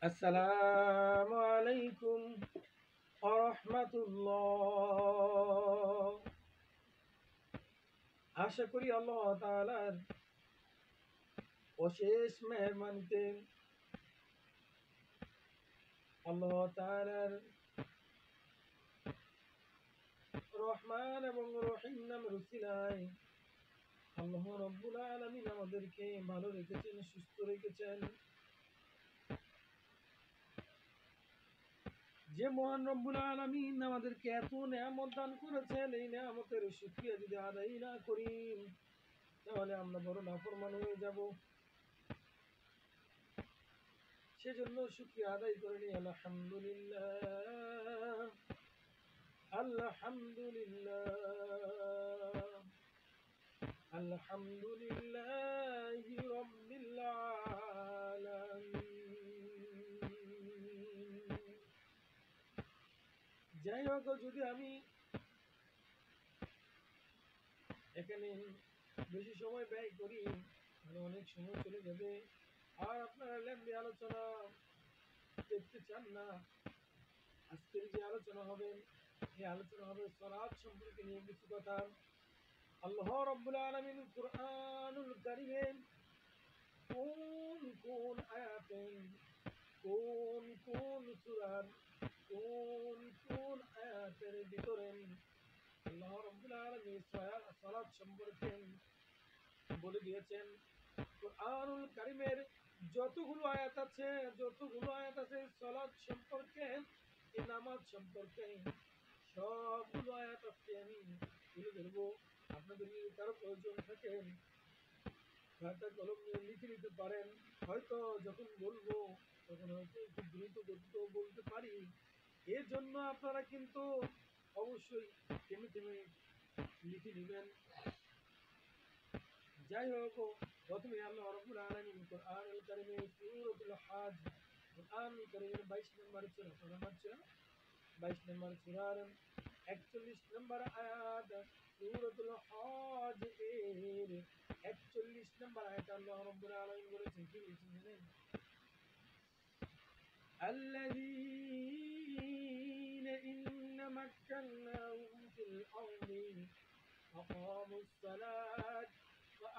আসসালামু আলাইকুম আরহামাতুল্লাহ। আশা করি আল্লাহ তাআলার অশেষ মেহরবানিতে আল্লাহ তাআলার রহমান এবং রহিম নামের উসিলায় আল্লাহ রাব্বুল আলামিন আমাদেরকে ভালো রেখেছেন, সুস্থ রেখেছেন। যে মহান রব্বুল আলামিন আমাদেরকে এত নেয়ামত দান করেছেন, এই নেয়ামতের শুকরিয়া যদি আদায় না করি তাহলে আমরা বড় নাফরমান হয়ে যাব। সেজন্য শুকরিয়া আদায় করে নিই। আলহামদুলিল্লাহ, আলহামদুলিল্লাহ, আলহামদুলিল্লাহি রাব্বিল আলামিন। যাই হোক, যদি আমি এখানে বেশি সময় ব্যয় করি তাহলে অনেক সময় চলে যাবে, আর আপনারা লেন্দি আলোচনা দেখতে চান না। আজকের যে আলোচনা হবে, এই আলোচনা হবে সালাত সম্পর্কে নিয়ে কিছু কথা। আল্লাহ রাব্বুল আলামিন কুরআনুল কারীমে কোন কোন আয়াতে, কোন কোন সূরার কোন কোন আয়াতের ভিতরে আল্লাহ রাব্বুল আলামিন সালাত সম্পর্কে বলে দিয়েছেন। কুরআনুল কারীমের যতগুলো আয়াত আছে সালাত সম্পর্কে, এই নামাজ সম্পর্কে সবগুলো আয়াত আজকে আমি তুলে ধরবো। আপনাদের যদি কারো প্রয়োজন থাকে খাতা কলম নিয়ে লিখে নিতে পারেন। হয়তো যখন বলবো তখন হয়তো একটু দ্রুত গতিতেও বলতে পারি, এর জন্য আপনারা কিন্তু অবশ্যই থেমে থেমে লিখে নেবেন। যাই হোক, প্রথমে আল্লাহ রাব্বুল আলামিন কুরআনুল কারীমের সূরাতুল হজ, কুরআনুল কারীমের 22 নম্বর সূরা, 22 নম্বর সূরার 41 নম্বর আয়াত, সূরাতুল হজ এর 41 নম্বর আয়াত আল্লাহ রাব্বুল আলামিন বলেছেন, কি বলেছেন জানেন? আল্লাযীনা ইন্না মাক্কান্নাহুম ফিল আরদি আকামুস সালাত ওয়া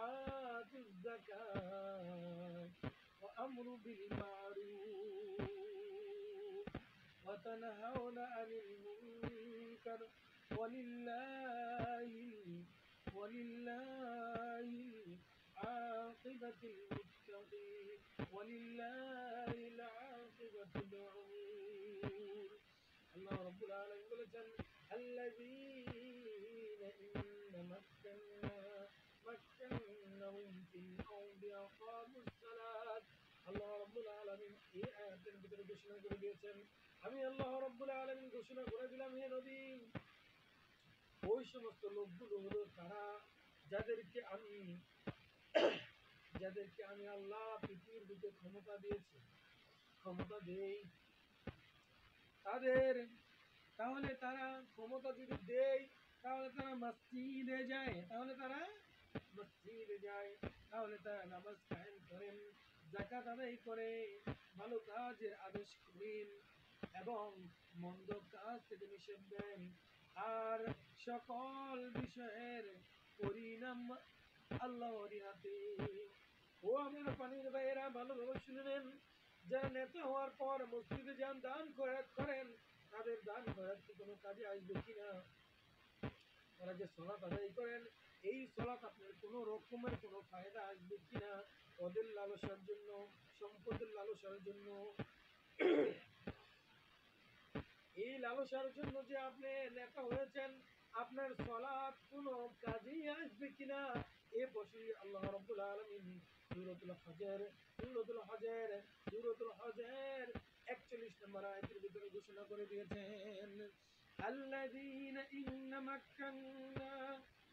আতুয যাকাত ওয়া আমরু বিল মারুফ ওয়া তানহাউনা আনিল মুনকার ওয়ালিল্লাহিল আকিবাতুল মুত্তাকিন ওয়ালিল্লাহিল আকিবাতুল উমুর। আল্লাহ রাব্বুল আলামিন বলেছেন, আল্লাযীনা ইন্না মাক্কান্নাহুম ফিল আরদি আকামুস সালাত। আল্লাহ রাব্বুল আলামিন এই আয়াতের ভিতরে ঘোষণা করে দিয়েছেন, আমি আল্লাহ রাব্বুল আলামিন ঘোষণা করে দিলাম, হে নবী, ওই সমস্ত লোকগুলো হলো তারা যাদেরকে আমি আল্লাহ পৃথিবীর বুকে ক্ষমতা দিয়েছি, ক্ষমতা দেই তাদের। তাহলে তারা ক্ষমতা যদি দেয় তাহলে তারা মসজিদে যায়, তাহলে তারা নামাজ কায়েম করেন, যাকাত আদায় করে, ভালো কাজের আদেশ করেন এবং মন্দ কাজ থেকে নিষেধ দেন, আর সকল বিষয়ের পরিণাম আল্লাহর হাতে। ও আমার পানির ভাইয়েরা, ভালোভাবে শুনে নেন। যারা নেতা হওয়ার পর মসজিদে যান, দান করেন, তাদের দান করার কি কোনো কাজে আসবে কিনা? তারা যে সলাত আদায় করেন, এই সলাত আপনার কোনো রকমের কোনো ফায়দা আসবে কিনা? পদের লালসার জন্য, সম্পদের লালসার জন্য, এই লালসার জন্য যে আপনি নেতা হয়েছেন, আপনার সলাত কোনো কাজেই আসবে কিনা? এ বসে আল্লাহ রাব্বুল আলামিন সূরাতুল হজের 41 নম্বর আয়াতের ভিতরে ঘোষণা করে দিয়েছেন, আল্লাযীনা ইন্না মাক্কান্না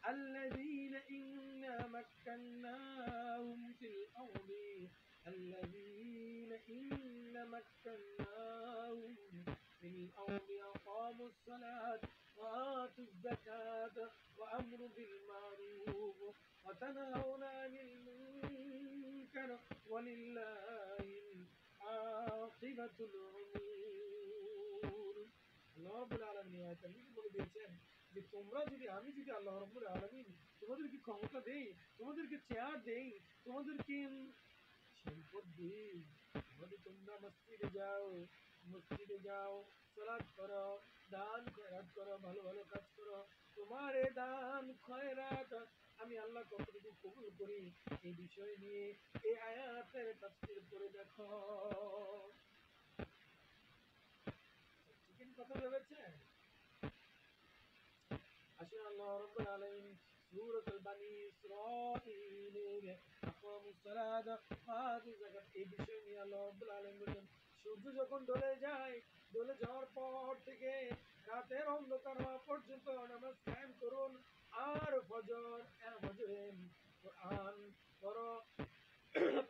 আল্লাযীনা ইন্না মাক্কান্নাহুম ফিল আরদি الذين إن مكناهم في الأرض أقاموا الصلاة وآتوا الزكاة وأمروا بالمعروف وتنهون عن المنكر ولله العاقبة কালিমাতুল উমুর। আল্লাহ রাব্বুল আলামিন আয়াতে নিজে বলে দিয়েছেন যে তোমরা যদি আমি যদি আল্লাহ রাব্বুল আলামিন তোমাদেরকে ক্ষমতা দেই, তোমাদেরকে চেয়ার দেই, তোমাদেরকে সম্পদ দিই, তাহলে তোমরা মসজিদে যাও, সালাত করো, দান খয়রাত করো, ভালো ভালো কাজ করো। তোমার এই দান খয়রাত আমি আল্লাহ কতটুকু কবুল করি এই বিষয় নিয়ে এই আয়াতের তাফসীর করে দেখো। ঠিক কথা ভেবেছেন? আসলে আল্লাহ রাব্বুল আলামিন সূরাতুল বানী ইসরাঈলের আকামুস সালাত ওয়া আতুজ যাকাত এই বিষয় নিয়ে আল্লাহ রাব্বুল আলামিন বলেন সূর্য যখন ঢলে যাওয়ার পর থেকে রাতের অন্ধকার হওয়া পর্যন্ত নামাজ কায়েম করুন আর ফজরে কোরআন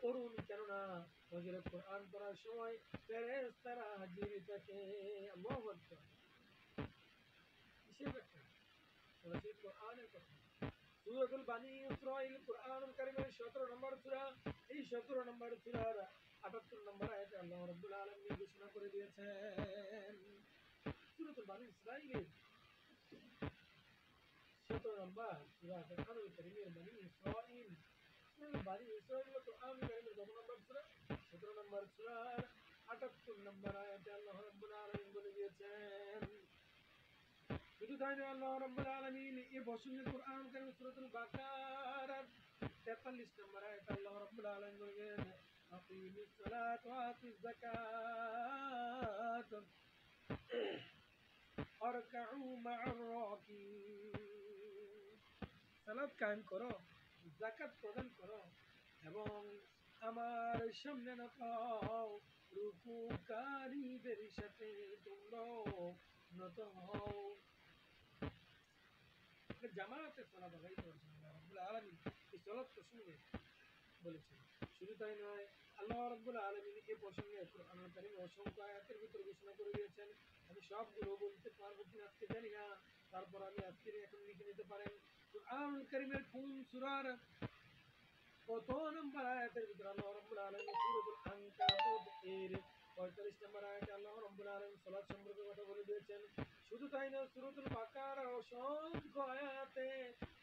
পড়ুন, কেননা ফজরে কোরআন পড়ার সময় ফেরেশতারা হাজির থাকে। আল্লাহু আকবার। কিসের ব্যাখ্যা? সরাসরি কোরআনের কথা। সূরাতুল বানী ইসরাঈল কোরআনুল কারীমের 17 নম্বর সূরা। এই 17 নম্বর সূরার 78 নম্বর আয়াতে আল্লাহ রাব্বুল আলামিন ঘোষণা করে দিয়েছেন। সূরাতুল বানী ইসরাঈলের 17 নম্বর সূরা কোরআনুল কারীমের বানী ইসরাঈল। সূরাতুল বানী ইসরাঈল কোরআনুল কারীমের কত নম্বর সূরা? 17 নম্বর সূরার 78 নম্বর আয়াতে আল্লাহ রাব্বুল আলামিন বলে দিয়েছেন। শুধু তাই নয়, আল্লাহ রাব্বুল আলামিন এই প্রসঙ্গে কোরআন কারীম সূরাতুল বাকারার 43 নম্বর আয়াতে আল্লাহ রাব্বুল আলামিন বলেন আকিমিস সালাত ওয়া আতুজ যাকাত ওয়ারকাউ মা'আর রাকিন। সালাত কায়েম করো, যাকাত প্রদান করো এবং আমার সামনে নত হও, রুকুকারীদের সাথে তোমরাও নত হও। জামাতে সালাত আদায় করার জন্য আল্লাহ রাব্বুল আলামিন এই সালাত প্রসঙ্গে বলেছেন। শুধু তাই নয়, আল্লাহ রাব্বুল আলামিন এই প্রসঙ্গে কোরআনুল কারীমে অসংখ্য আয়াতের ভিতর ঘোষণা করে দিয়েছেন। আমি সবগুলো বলতে পারবো কিনা আজকে জানি না, তারপর আমি আজকে এখন লিখে নিতে পারেন। কোরআনুল কারীমের কোন সূরার কত নম্বর আয়াতের ভিতর আল্লাহ রাব্বুল আলামিন সূরাতুল আনকাবুত এর 45 নম্বর আয়াতে আল্লাহ রাব্বুল আলামিন সালাত সম্পর্কে কথা বলে দিয়েছেন। শুধু তাই না, সূরাতুল বাকারার অসংখ্য আয়াতে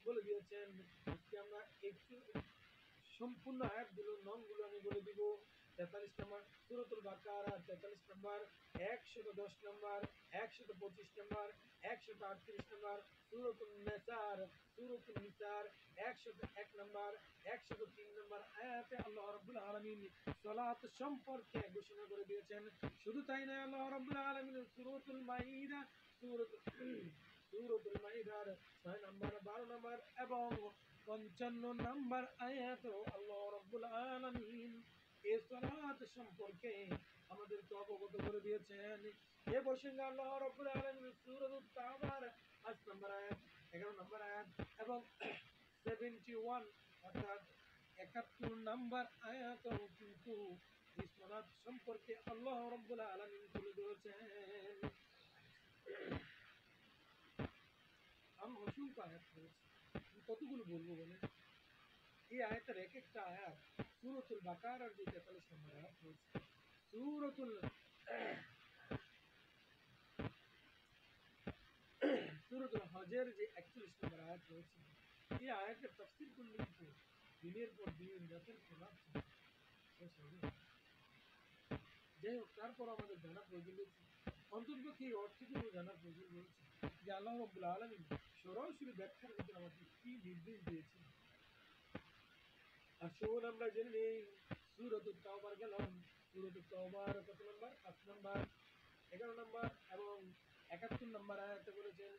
বলে দিয়েছেন। আজকে আমরা একটু সম্পূর্ণ আয়াতগুলোর নামগুলো আমি বলে দিব। 43 নম্বর সূরাতুল বাকারা, 43 নম্বর, 110 নম্বর, 125 নম্বর, 138 নম্বর, সূরাতুন নিসার 101 নম্বর, 103 নম্বর আয়াতে আল্লাহ রাব্বুল আলামিন সালাত সম্পর্কে ঘোষণা করে দিয়েছেন। শুধু তাই নয়, আল্লাহ রাব্বুল আলামিন সূরাতুল মাইদার 6 নম্বর, 12 নম্বর এবং 55 নম্বর আয়াতেও আল্লাহ রাব্বুল আলামিন এই সালাত সম্পর্কে আমাদেরকে অবগত করে দিয়েছেন। এ প্রসঙ্গে আল্লাহ রাব্বুল আলামিন সূরাতুত তাওবার 5 নম্বর আয়াত, 11 নম্বর আয়াত এবং 71 অর্থাৎ 71 নম্বর আয়াতেও কিন্তু এই সালাত সম্পর্কে আল্লাহ রাব্বুল আলামিন তুলে ধরেছেন। আমি অসংখ্য আয়াত পড়েছি, কতগুলো বলবো বলে। এই আয়াতের এক একটা আয়াত সূরাতুল বাকারার যে 43 নম্বর আয়াত রয়েছে, সূরাতুল হজের যে 41 নম্বর আয়াত রয়েছে, এই আয়াতের তাফসীর করলে কিন্তু দিনের পর দিন রাতের পর রাত শেষ হবে। যাই হোক, তারপর আমাদের জানা প্রয়োজন রয়েছে, অন্ততপক্ষে এই অর্থটুকু জানার প্রয়োজন রয়েছে যে আল্লাহ রাব্বুল আলামিন সরাসরি ব্যাখ্যার ভিতরে আমাদের কি নির্দেশ দিয়েছেন। আসুন আমরা জেনে নেই। সূরাতুত তাওবার গেলাম। সূরাতুত তাওবার কত নম্বর? 5 নম্বর, 11 নম্বর এবং 71 নম্বর আয়াতে বলেছেন।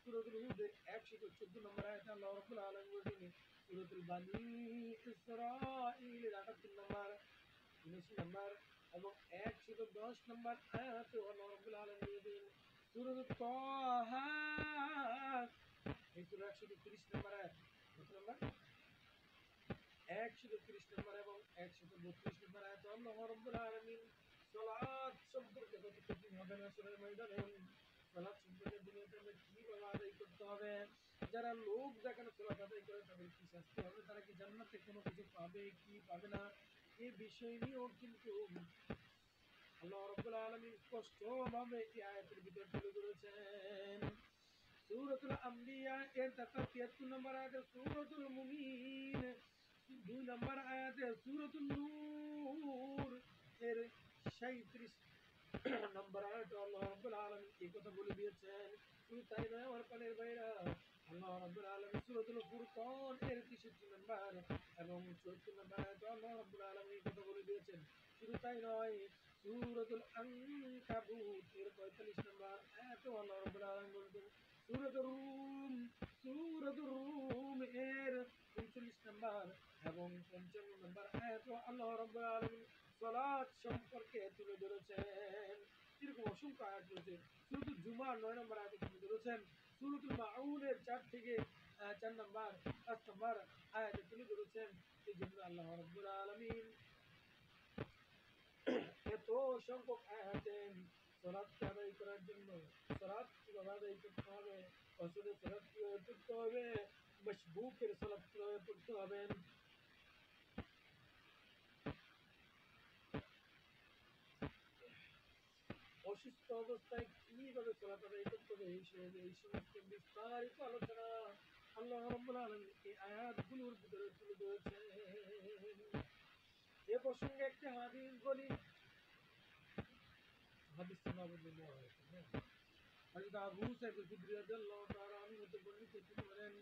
সূরাতুল হুদের 114 নম্বর আয়াতে আল্লাহ রাব্বুল আলামিন বলেছেন। সূরাতুল বানী ইসরাঈলের 78 নম্বর, 79 নম্বর এবং 110 নম্বর আয়াতে আল্লাহ রাব্বুল আলামিন বলেছেন। সূরাতুত তাহা এই সূরা 130 নম্বর আয়াত, কত নম্বর? 130 নম্বর এবং 132 নম্বর আয়াতে আল্লাহ রাব্বুল আলামিন সালাত সম্পর্কে কতটুকু হবে না সূরা ময়দানে সালাত সম্পর্কে দুনিয়াতে আমরা কিভাবে আদায় করতে হবে, যারা লোক দেখানো সালাত আদায় করে তাদের কি শাস্তি হবে, তারা কি জান্নাতে কোনো কিছু পাবে কি পাবে না, এই বিষয় নিয়েও কিন্তু আল্লাহ রাব্বুল আলামিন স্পষ্টভাবে এই আয়াতের ভিতর তুলে ধরেছেন। সূরাতুল আম্বিয়া এর 73 নম্বর আয়াতে, সূরাতুল মুমিন 2 নম্বর আয়াতে, সূরাতুন নূর এর 37 নম্বর আয়াতে আল্লাহ রাব্বুল আলামিন এই কথা বলে দিয়েছেন। শুধু তাই নয় আমার প্রাণের ভাইরা, আল্লাহ রাব্বুল আলামিন সূরাতুল ফুরকান এর 63 নম্বর এবং 74 নম্বর আয়াতে আল্লাহ রাব্বুল আলামিন এই কথা বলে দিয়েছেন। শুধু তাই নয়, সূরাতুল আনকাবুত এর 45 নম্বর আয়াতেও আল্লাহ রাব্বুল আলামিন বলেছেন। সূরাতুর রুম এর 39 নম্বর এবং 55 নম্বর আয়াতেও আল্লাহ রাব্বুল আলামিন সালাত সম্পর্কে তুলে ধরেছেন। এরকম অসংখ্য আয়াত রয়েছে। সূরাতুল জুমার 9 নম্বর আয়াতে তুলে ধরেছেন। সূরাতুল মাউনের 4 থেকে 4 নম্বর 5 নম্বর আয়াতে তুলে ধরেছেন। এই জন্য আল্লাহ রাব্বুল আলামিন এত সংখ্যক আয়াতে সালাতকে আদায় করার জন্য, সালাত কিভাবে আদায় করতে হবে, ফজরের সালাত কিভাবে পড়তে হবে, মাসবুকের সালাত কিভাবে পড়তে হবে, অসুস্থ অবস্থায় কিভাবে সালাত আদায় করতে হবে, এই সমস্ত বিস্তারিত আলোচনা আল্লাহ রাব্বুল আলামিন এই আয়াতগুলোর ভিতরে তুলে ধরেছেন। এ প্রসঙ্গে একটি হাদিস বলি, হাদিসটা না বললে নেওয়া হয়েছে না। হযরত আবু সাঈদ খুদরী রাদিয়াল্লাহু তাআলা আনহু হতে বর্ণিত, তিনি বলেন,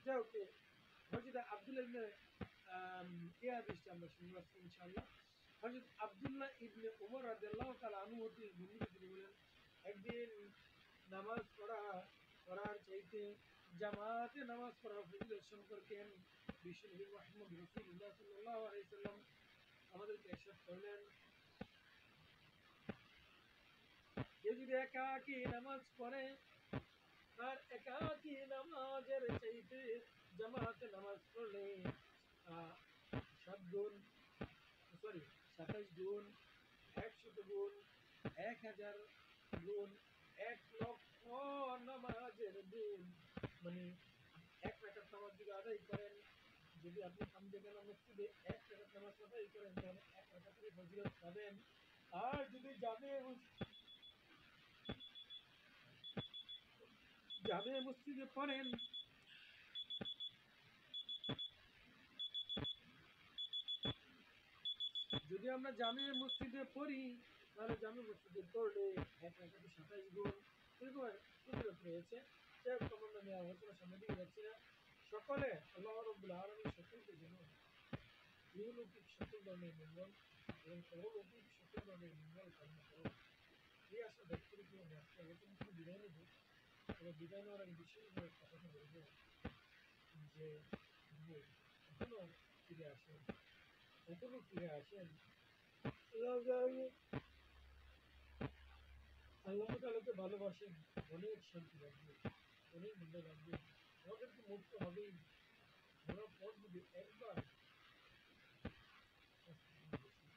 যাই হোক, হযরত আব্দুল্লাহ ইবনে এই হাদিসটা আমরা শুনবো আজকে ইনশাআল্লাহ। হযরত আব্দুল্লাহ ইবনে উমর রাদিয়াল্লাহু তাআলা আনহু হতে বর্ণিত, তিনি বলেন, একদিন নামাজ পড়ার চাইতে জামাতে নামাজ পড়ার ফজিলত সম্পর্কে বিশ্বনবী মুহাম্মদ রাসূলুল্লাহ সাল্লাল্লাহু আলাইহি সাল্লাম আমাদেরকে ইরশাদ করলেন, কেউ যদি একাকী নামাজ পড়ে, আর একাকী নামাজের চাইতে জামাতে নামাজ পড়লে 7 গুণ, সরি 27 গুণ, 100 গুণ, 1000 গুণ, 1,00,000 নামাজের গুণ, মানে 1 রাকাত নামাজ যদি আদায় করেন, যদি আপনি আমজেগানা মসজিদে 1 রাকাত নামাজ আদায় করেন, তাহলে 1 রাকাতের ফজিলত পাবেন। আর যদি জামে মসজিদে পড়েন, যদি আমরা জামে মসজিদে পড়ি, তাহলে জামে মসজিদে পড়লে 1 রাকাতে 27 গুণ, এরকম ফজিলত রয়েছে। যাই হোক, আমি আলোচনার সামনের দিকে যাচ্ছি না। সকলে আল্লাহ রাব্বুল আলামিন সকলকে যেন ইহলৌকিক সকল ধরনের মঙ্গল এবং পরলৌকিক সকল ধরনের মঙ্গল কামনা করেন। এই আশা ব্যক্ত রেখে আমি আজকে আলোচনা থেকে বিদায় নেব। তবে বিদায় নেওয়ার আগে বিশেষভাবে একটা কথা বলবো যে, ভাই, এখনো ফিরে আসেন, এখনো ফিরে আসেন। আল্লাহ তাআলাকে ভালোবাসেন, অনেক শান্তি লাগবে, অনেক মূল্য লাগবে। আমাদেরকে মরতে হবেই, মরার পর যদি একবার শাস্তি দিয়ে বসি,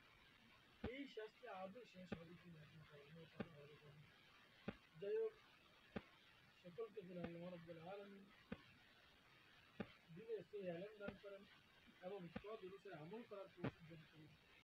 এই শাস্তি আদৌ শেষ হবে কিনা কিন্তু আল্লাহ তাআলা ভালো জানেন। যাই হোক, সকলকে যেন আল্লাহ রাব্বুল আলামিন দিনের সেই এলেম দান করেন এবং সদরুসে আমল করার তৌফিক দান করেন।